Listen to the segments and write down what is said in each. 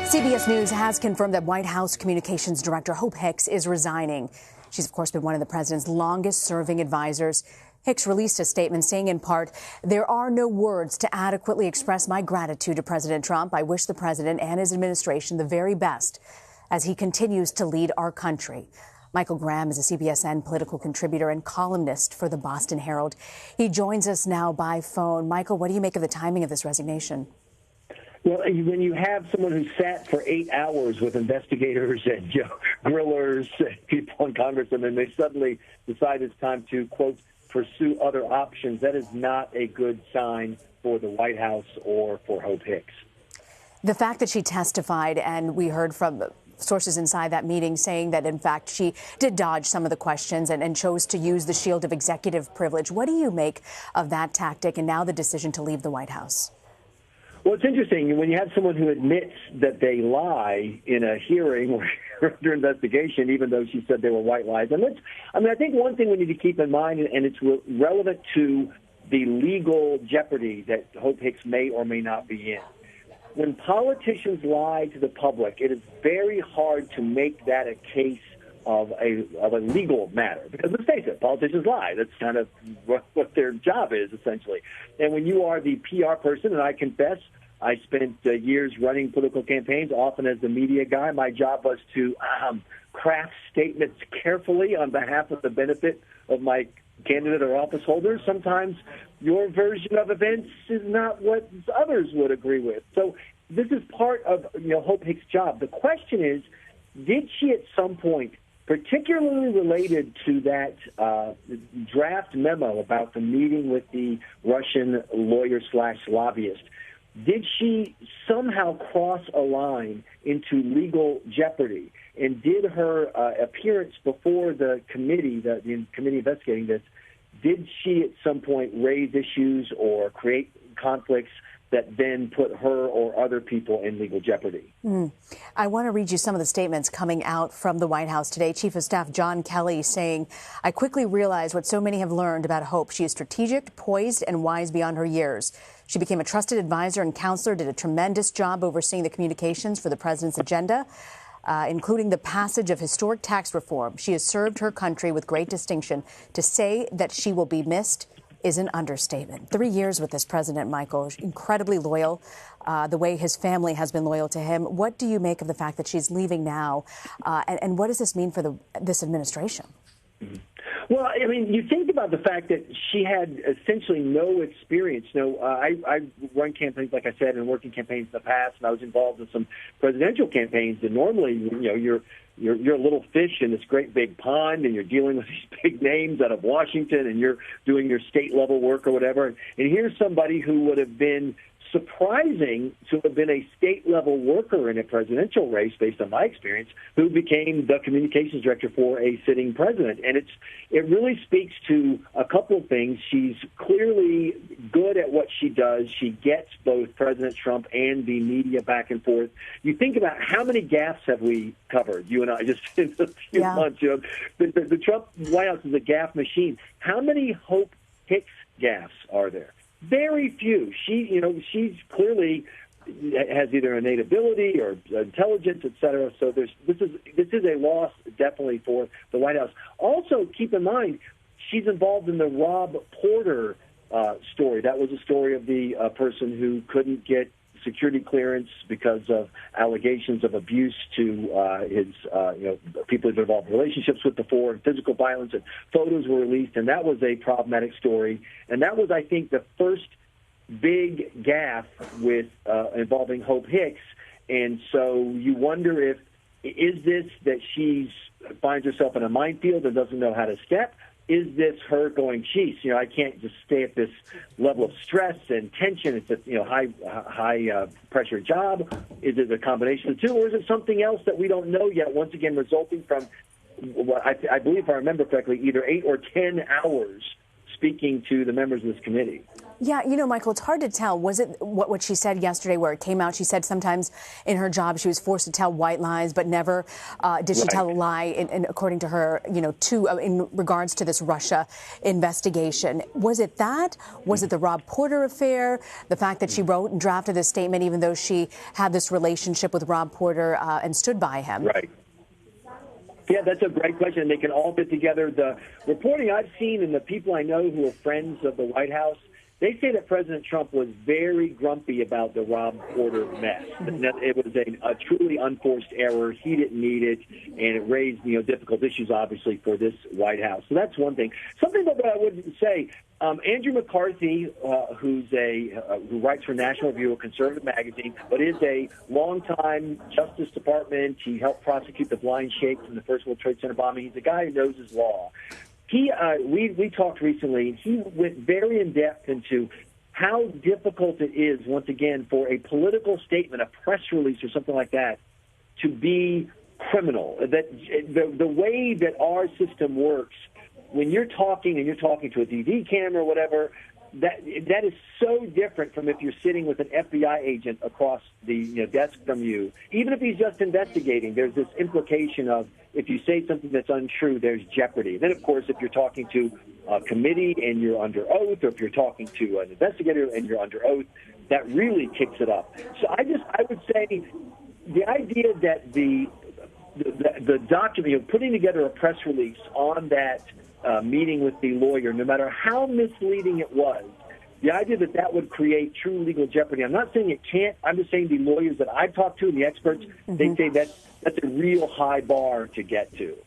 CBS News has confirmed that White House Communications Director Hope Hicks is resigning. She's, of course, been one of the president's longest-serving advisors. Hicks released a statement saying, in part, "There are no words to adequately express my gratitude to President Trump. I wish the president and his administration the very best as he continues to lead our country." Michael Graham is a CBSN political contributor and columnist for the Boston Herald. He joins us now by phone. Michael, what do you make of the timing of this resignation? Well, when you have someone who sat for 8 hours with investigators and grillers, people in Congress, and then they suddenly decide it's time to, quote, pursue other options, that is not a good sign for the White House or for Hope Hicks. The fact that she testified, and we heard from sources inside that meeting saying that, in fact, she did dodge some of the questions and chose to use the shield of executive privilege. What do you make of that tactic and now the decision to leave the White House? Well, it's interesting when you have someone who admits that they lie in a hearing or under investigation, even though she said they were white lies. And I think one thing we need to keep in mind, and it's relevant to the legal jeopardy that Hope Hicks may or may not be in. When politicians lie to the public, it is very hard to make that a case of a legal matter. Because let's face it, politicians lie. That's kind of what their job is, essentially. And when you are the PR person, and I confess, I spent years running political campaigns, often as the media guy. My job was to craft statements carefully on behalf of the benefit of my candidate or office holders. Sometimes your version of events is not what others would agree with. So this is part of Hope Hicks' job. The question is, did she at some point, particularly related to that draft memo about the meeting with the Russian lawyer/lobbyist, did she somehow cross a line into legal jeopardy? And did her appearance before the committee, the committee investigating this, did she at some point raise issues or create conflicts that then put her or other people in legal jeopardy? I want to read you some of the statements coming out from the White House today. Chief of Staff John Kelly saying, "I quickly realized what so many have learned about Hope. She is strategic, poised, and wise beyond her years. She became a trusted advisor and counselor, did a tremendous job overseeing the communications for the president's agenda, including the passage of historic tax reform. She has served her country with great distinction. To say that she will be missed is an understatement." 3 years with this president, Michael, incredibly loyal, the way his family has been loyal to him. What do you make of the fact that she's leaving now, and what does this mean for this administration? Well, I mean, you think about the fact that she had essentially no experience. I run campaigns, like I said, and worked in campaigns in the past, and I was involved in some presidential campaigns. And normally, you're a little fish in this great big pond, and you're dealing with these big names out of Washington, and you're doing your state level work or whatever. And here's somebody who would have been surprising to have been a state-level worker in a presidential race, based on my experience, who became the communications director for a sitting president. And it really speaks to a couple of things. She's clearly good at what she does. She gets both President Trump and the media back and forth. You think about how many gaffes have we covered, you and I, just in a few months. The Trump White House is a gaffe machine. How many Hope Hicks gaffes are there? Very few. She's clearly has either innate ability or intelligence, et cetera. So this is a loss definitely for the White House. Also, keep in mind, she's involved in the Rob Porter story. That was a story of the person who couldn't get security clearance because of allegations of abuse to his people who've involved in relationships with before, and physical violence, and photos were released, and that was a problematic story. And that was, I think, the first big gaffe with involving Hope Hicks. And so you wonder is this that she finds herself in a minefield and doesn't know how to step? Is this her going, geez, I can't just stay at this level of stress and tension. It's a high pressure job. Is it a combination of the two, or is it something else that we don't know yet? Once again, resulting from, I believe, if I remember correctly, either 8 or 10 hours speaking to the members of this committee. Yeah, Michael, it's hard to tell. Was it what she said yesterday where it came out? She said sometimes in her job she was forced to tell white lies, but never did she tell a lie, according to her, in regards to this Russia investigation. Was it that? Was it the Rob Porter affair? The fact that she wrote and drafted this statement even though she had this relationship with Rob Porter and stood by him? Right. Yeah, that's a great question. They can all fit together. The reporting I've seen and the people I know who are friends of the White House, they say that President Trump was very grumpy about the Rob Porter mess. It was a truly unforced error. He didn't need it, and it raised difficult issues, obviously, for this White House. So that's one thing. Something that I would say, Andrew McCarthy, who writes for National Review, a conservative magazine, but is a longtime Justice Department. He helped prosecute the blind shakes in the First World Trade Center bombing. He's a guy who knows his law. We talked recently, and he went very in-depth into how difficult it is, once again, for a political statement, a press release or something like that, to be criminal. That the way that our system works, when you're talking to a DV camera or whatever, that is so different from if you're sitting with an FBI agent across the desk from you. Even if he's just investigating, there's this implication of if you say something that's untrue, there's jeopardy. Then, of course, if you're talking to a committee and you're under oath, or if you're talking to an investigator and you're under oath, that really kicks it up. So I would say the idea that the document, putting together a press release on that meeting with the lawyer, no matter how misleading it was, the idea that would create true legal jeopardy. I'm not saying it can't. I'm just saying the lawyers that I've talked to and the experts, they say that's a real high bar to get to.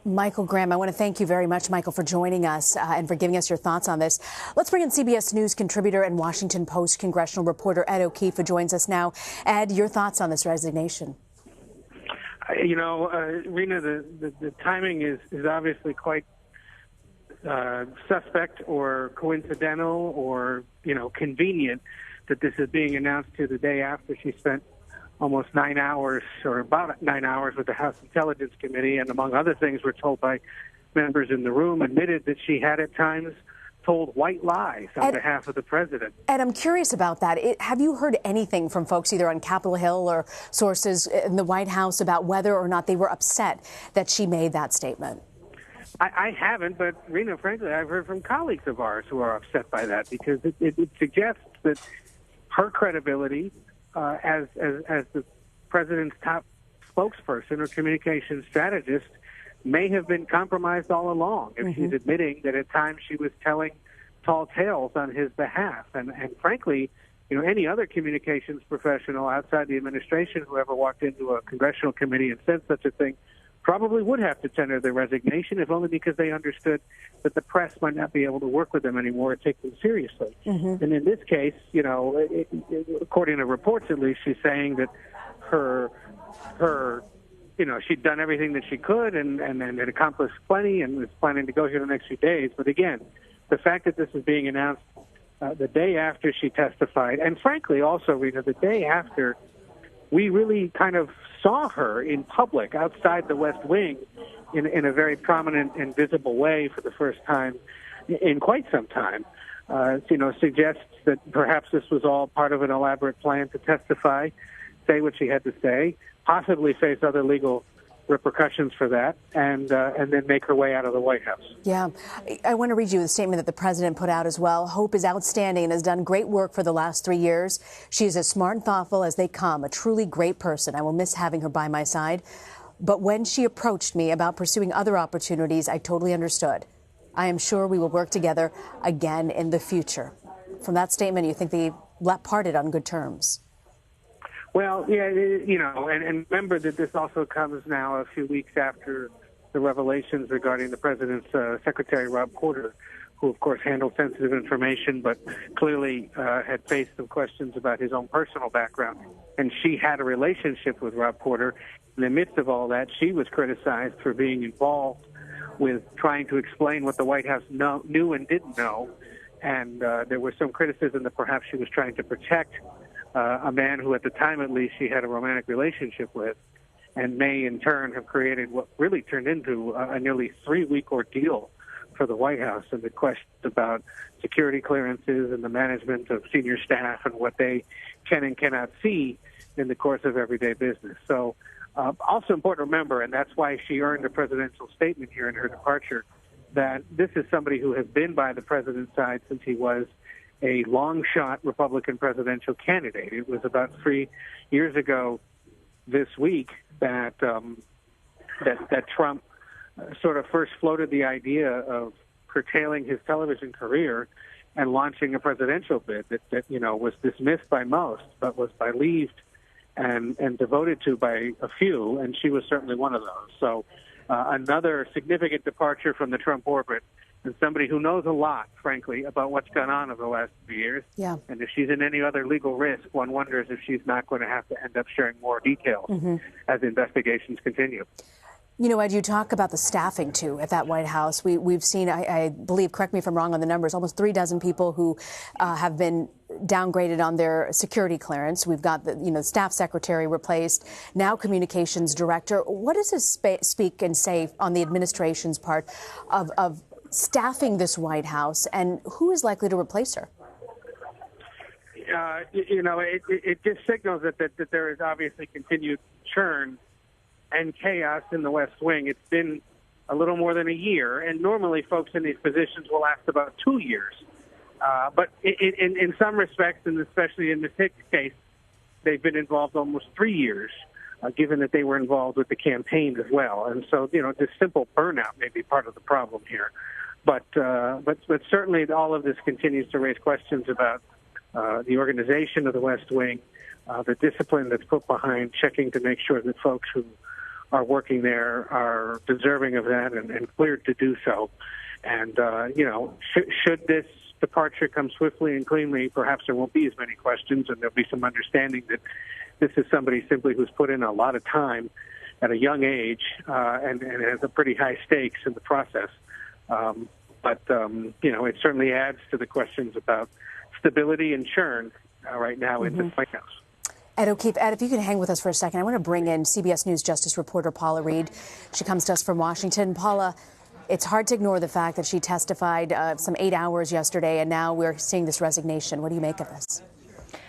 Michael Graham, I want to thank you very much, Michael, for joining us and for giving us your thoughts on this. Let's bring in CBS News contributor and Washington Post congressional reporter Ed O'Keefe, who joins us now. Ed, your thoughts on this resignation? Rena, the timing is obviously quite suspect or coincidental or, convenient that this is being announced to the day after she spent almost 9 hours or about 9 hours with the House Intelligence Committee, and among other things, we're told by members in the room, admitted that she had at times told white lies on behalf of the president. And I'm curious about that. Have you heard anything from folks either on Capitol Hill or sources in the White House about whether or not they were upset that she made that statement? I haven't, but Rena, frankly, I've heard from colleagues of ours who are upset by that because it suggests that her credibility as the president's top spokesperson or communications strategist may have been compromised all along if she's admitting that at times she was telling tall tales on his behalf. And frankly, any other communications professional outside the administration who ever walked into a congressional committee and said such a thing probably would have to tender their resignation, if only because they understood that the press might not be able to work with them anymore or take them seriously. And in this case, according to reports at least, she's saying that her she'd done everything that she could and had accomplished plenty and was planning to go here the next few days. But again, the fact that this is being announced the day after she testified, and frankly also, Rita, the day after we really kind of saw her in public outside the West Wing in a very prominent and visible way for the first time in quite some time, suggests that perhaps this was all part of an elaborate plan to testify, say what she had to say, possibly face other legal repercussions for that, and then make her way out of the White House. Yeah. I want to read you the statement that the president put out as well. Hope is outstanding and has done great work for the last 3 years. She is as smart and thoughtful as they come, a truly great person. I will miss having her by my side. But when she approached me about pursuing other opportunities, I totally understood. I am sure we will work together again in the future. From that statement, you think they parted on good terms? Well, yeah, and remember that this also comes now a few weeks after the revelations regarding the president's secretary, Rob Porter, who, of course, handled sensitive information, but clearly had faced some questions about his own personal background. And she had a relationship with Rob Porter. In the midst of all that, she was criticized for being involved with trying to explain what the White House knew and didn't know. And there was some criticism that perhaps she was trying to protect a man who, at the time at least, she had a romantic relationship with, and may in turn have created what really turned into a nearly 3-week ordeal for the White House and the questions about security clearances and the management of senior staff and what they can and cannot see in the course of everyday business. So also important to remember, and that's why she earned a presidential statement here in her departure, that this is somebody who has been by the president's side since he was a long-shot Republican presidential candidate. It was about 3 years ago this week that that Trump sort of first floated the idea of curtailing his television career and launching a presidential bid that was dismissed by most, but was believed and devoted to by a few, and she was certainly one of those. So another significant departure from the Trump orbit, and somebody who knows a lot, frankly, about what's gone on over the last 2 years. Yeah. And if she's in any other legal risk, one wonders if she's not going to have to end up sharing more details as investigations continue. You know, Ed, you talk about the staffing, too, at that White House. We've seen, I believe, correct me if I'm wrong on the numbers, almost 36 people who have been downgraded on their security clearance. We've got the staff secretary replaced, now communications director. What does this speak and say on the administration's part of staffing this White House, and who is likely to replace her? It just signals that there is obviously continued churn and chaos in the West Wing. It's been a little more than a year, and normally folks in these positions will last about 2 years. But in some respects, and especially in the Hicks case, they've been involved almost 3 years, given that they were involved with the campaign as well. And so, this simple burnout may be part of the problem here. But certainly all of this continues to raise questions about the organization of the West Wing, the discipline that's put behind checking to make sure that folks who are working there are deserving of that and cleared to do so. And, should this departure come swiftly and cleanly, perhaps there won't be as many questions, and there'll be some understanding that this is somebody simply who's put in a lot of time at a young age and has a pretty high stakes in the process. But it certainly adds to the questions about stability and churn right now in the White House. Ed O'Keefe, Ed, if you can hang with us for a second, I want to bring in CBS News Justice reporter Paula Reed. She comes to us from Washington. Paula, it's hard to ignore the fact that she testified some 8 hours yesterday, and now we're seeing this resignation. What do you make of this?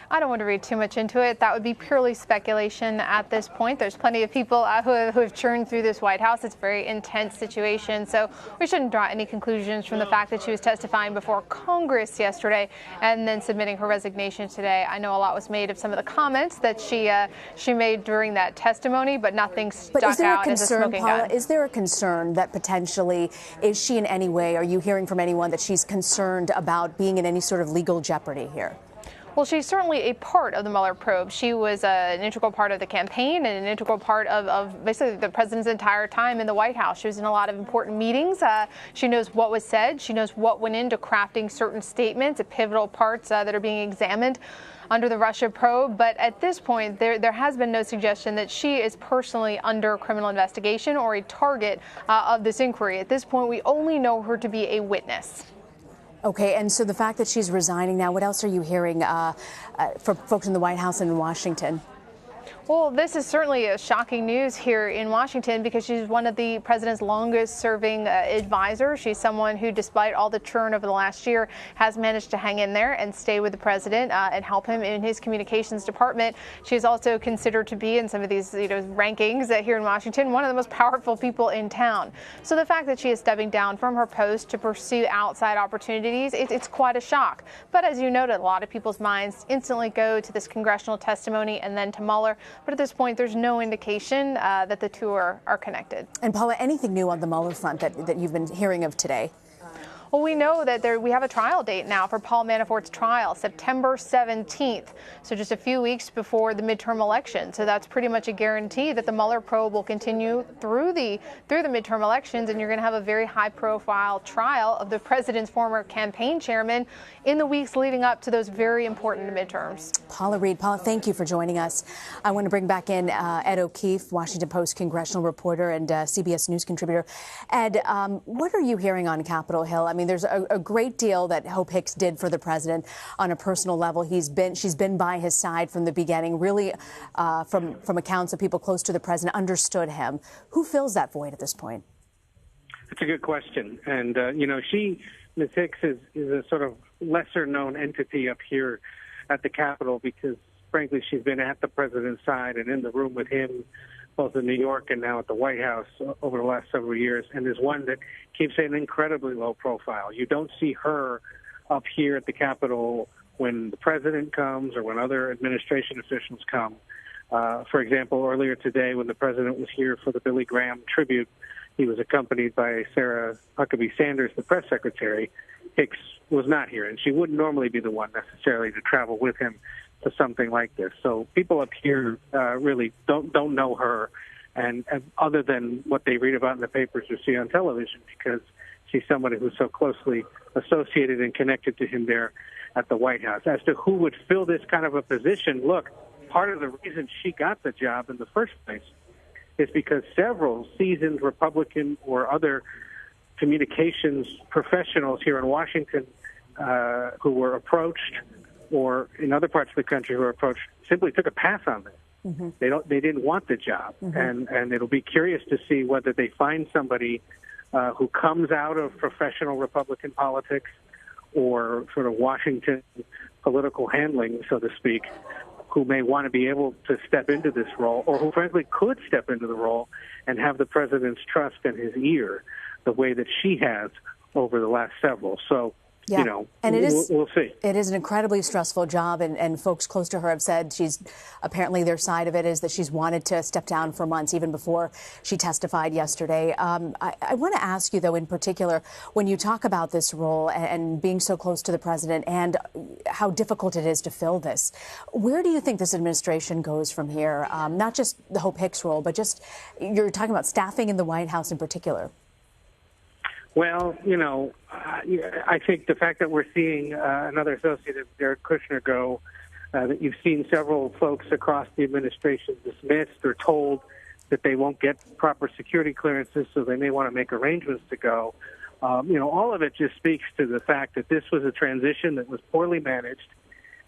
I don't want to read too much into it. That would be purely speculation at this point. There's plenty of people who have churned through this White House. It's a very intense situation, so we shouldn't draw any conclusions from the fact that she was testifying before Congress yesterday and then submitting her resignation today. I know a lot was made of some of the comments that she made during that testimony, but nothing stuck out as a smoking gun. Is there a concern that potentially, is she in any way, are you hearing from anyone that she's concerned about being in any sort of legal jeopardy here? Well, she's certainly a part of the Mueller probe. She was an integral part of the campaign and an integral part of basically the president's entire time in the White House. She was in a lot of important meetings. She knows what was said. She knows what went into crafting certain statements, pivotal parts that are being examined under the Russia probe. But at this point, there has been no suggestion that she is personally under criminal investigation or a target of this inquiry. At this point, we only know her to be a witness. Okay, and so the fact that she's resigning now, what else are you hearing from folks in the White House and in Washington? Well, this is certainly a shocking news here in Washington because she's one of the president's longest serving advisors. She's someone who, despite all the churn over the last year, has managed to hang in there and stay with the president and help him in his communications department. She is also considered to be in some of these rankings here in Washington, one of the most powerful people in town. So the fact that she is stepping down from her post to pursue outside opportunities, it's quite a shock. But as you noted, a lot of people's minds instantly go to this congressional testimony and then to Mueller. But at this point, there's no indication that the two are connected. And Paula, anything new on the Mueller front that you've been hearing of today? Well, we know that we have a trial date now for Paul Manafort's trial, September 17th. So just a few weeks before the midterm election. So that's pretty much a guarantee that the Mueller probe will continue through the midterm elections, and you're going to have a very high-profile trial of the president's former campaign chairman in the weeks leading up to those very important midterms. Paula Reed. Paula, thank you for joining us. I want to bring back in Ed O'Keefe, Washington Post congressional reporter and CBS News contributor. Ed, what are you hearing on Capitol Hill? I mean, there's a great deal that Hope Hicks did for the president on a personal level. She's been by his side from the beginning, really from accounts of people close to the president, understood him. Who fills that void at this point? It's a good question. And, Ms. Hicks is a sort of lesser-known entity up here at the Capitol because, frankly, she's been at the president's side and in the room with him, both in New York and now at the White House over the last several years, and is one that keeps an incredibly low profile. You don't see her up here at the Capitol when the president comes or when other administration officials come. For example, earlier today when the president was here for the Billy Graham tribute, he was accompanied by Sarah Huckabee Sanders, the press secretary. Hicks was not here, and she wouldn't normally be the one necessarily to travel with him to something like this. So people up here really don't know her, and other than what they read about in the papers or see on television, because she's somebody who's so closely associated and connected to him there at the White House. As to who would fill this kind of a position, look, part of the reason she got the job in the first place is because several seasoned Republican or other communications professionals here in Washington who were approached, or in other parts of the country who were approached, simply took a pass on this. Mm-hmm. They didn't want the job, mm-hmm. and it'll be curious to see whether they find somebody who comes out of professional Republican politics or sort of Washington political handling, so to speak, who may want to be able to step into this role, or who frankly could step into the role and have the president's trust in his ear the way that she has over the last several. So, yeah. And we'll see. It is an incredibly stressful job, and folks close to her have said apparently their side of it is that she's wanted to step down for months, even before she testified yesterday. I want to ask you, though, in particular, when you talk about this role and being so close to the president and how difficult it is to fill this, where do you think this administration goes from here? Not just the Hope Hicks role, but just you're talking about staffing in the White House in particular. Well, I think the fact that we're seeing another associate of Jared Kushner go, that you've seen several folks across the administration dismissed or told that they won't get proper security clearances, so they may want to make arrangements to go. All of it just speaks to the fact that this was a transition that was poorly managed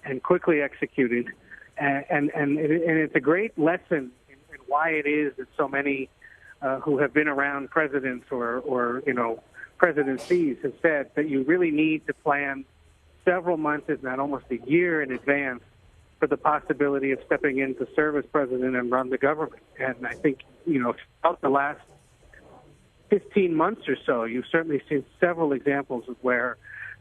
and quickly executed, and it's a great lesson in why it is that so many who have been around presidents or presidencies have said that you really need to plan several months, if not almost a year in advance, for the possibility of stepping in to serve as president and run the government. And I think, throughout the last 15 months or so, you've certainly seen several examples of where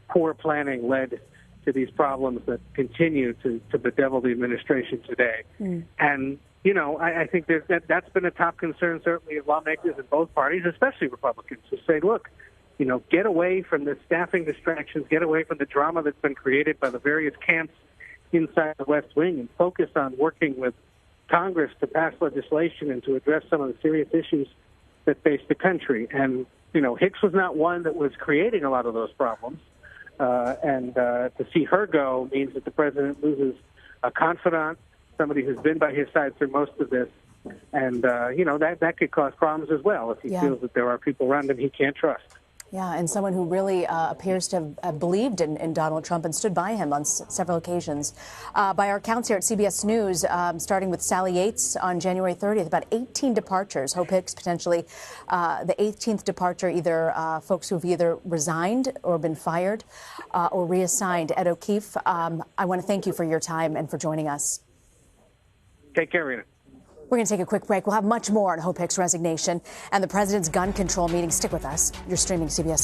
poor planning led to these problems that continue to bedevil the administration today. And I think that's been a top concern, certainly, of lawmakers in both parties, especially Republicans, who say, look, get away from the staffing distractions, get away from the drama that's been created by the various camps inside the West Wing, and focus on working with Congress to pass legislation and to address some of the serious issues that face the country. And, Hicks was not one that was creating a lot of those problems. And to see her go means that the president loses a confidant, somebody who's been by his side through most of this. And, that could cause problems as well if he feels that there are people around him he can't trust. Yeah, and someone who really appears to have believed in Donald Trump and stood by him on several occasions. By our counts here at CBS News, starting with Sally Yates on January 30th, about 18 departures. Hope Hicks potentially the 18th departure, either folks who've either resigned or been fired or reassigned. Ed O'Keefe, I want to thank you for your time and for joining us. Take care, Rena. We're going to take a quick break. We'll have much more on Hope Hicks' resignation and the president's gun control meeting. Stick with us. You're streaming CBS.